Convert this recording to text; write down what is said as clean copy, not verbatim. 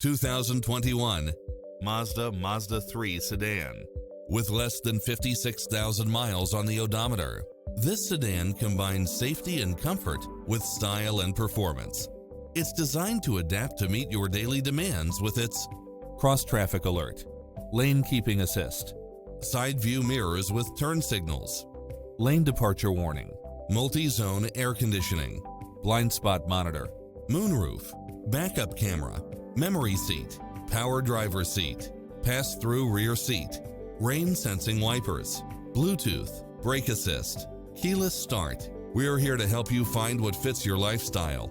2021 Mazda Mazda3 Sedan. With less than 56,000 miles on the odometer, this sedan combines safety and comfort with style and performance. It's designed to adapt to meet your daily demands with its cross-traffic alert, lane keeping assist, side view mirrors with turn signals, lane departure warning, multi-zone air conditioning, blind spot monitor, moonroof, backup camera, memory seat, power driver seat, pass-through rear seat, rain sensing wipers, Bluetooth, brake assist, keyless start. We're here to help you find what fits your lifestyle.